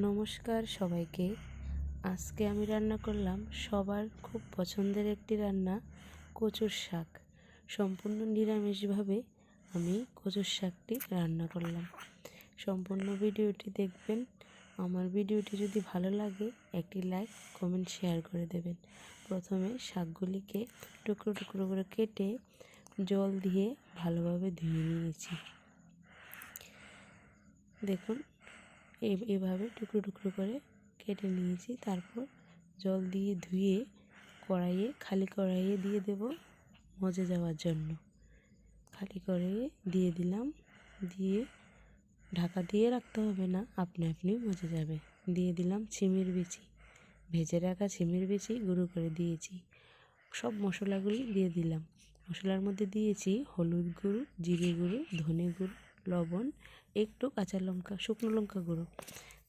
নমস্কার সবাইকে। আজকে আমি রান্না করলাম সবার খুব পছন্দের একটি রান্না, কচুর শাক। সম্পূর্ণ নিরামিষভাবে আমি কচুর শাকটি রান্না করলাম। সম্পূর্ণ ভিডিওটি দেখবেন। আমার ভিডিওটি যদি ভালো লাগে একটি লাইক, কমেন্ট, শেয়ার করে দেবেন। প্রথমে শাকগুলিকে টুকরো টুকরো করে কেটে জল দিয়ে ভালোভাবে ধুয়ে নিয়েছি। দেখুন, এভাবে টুকরো টুকরো করে কেটে নিয়েছি। তারপর জল দিয়ে ধুয়ে খালি কড়াইয়ে দিয়ে দেব মজে যাওয়ার জন্য। খালি কড়াইয়ে দিয়ে দিলাম, দিয়ে ঢাকা দিয়ে রাখতে হবে না, আপনি মজে যাবে। দিয়ে দিলাম শিমের বিচি, ভেজে রাখা শিমের বিচি গুঁড়ো করে দিয়েছি। সব মশলাগুলি দিয়ে দিলাম। মশলার মধ্যে দিয়েছি হলুদ গুঁড়ো, জিরে গুঁড়ো, ধনে গুঁড়ো, লবণ, একটু কাঁচা লঙ্কা, শুকনো লঙ্কা গুঁড়ো।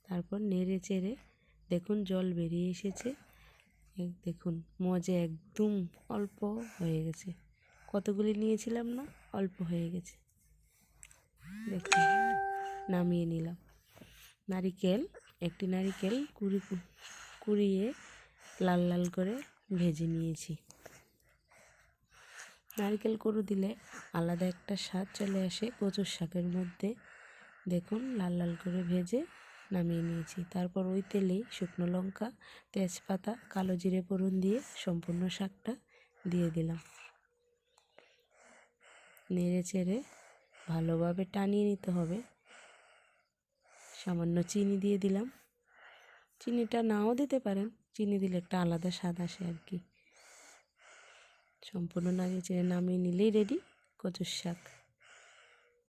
তারপর নেড়ে চেড়ে দেখুন জল বেরিয়ে এসেছে। দেখুন মজে একদম অল্প হয়ে গেছে। কতগুলি নিয়েছিলাম না, অল্প হয়ে গেছে। দেখুন নামিয়ে নিলাম। একটি নারিকেল কুড়িয়ে লাল লাল করে ভেজে নিয়েছি। নারকেল কুড়ো দিলে আলাদা একটা স্বাদ চলে আসে কচুর শাকের মধ্যে। দেখুন লাল লাল করে ভেজে নামিয়ে নিয়েছি। তারপর ওই তেলেই শুকনো লঙ্কা, তেজপাতা, কালো জিরে ফোড়ন দিয়ে সম্পূর্ণ শাকটা দিয়ে দিলাম। নেড়ে চেড়ে ভালোভাবে টানিয়ে নিতে হবে। সামান্য চিনি দিয়ে দিলাম। চিনিটা নাও দিতে পারেন, চিনি দিলে একটা আলাদা স্বাদ আসে আর কি। সম্পূর্ণ নাড়িয়ে চেড়ে নামিয়ে নিলেই রেডি কচুর শাক।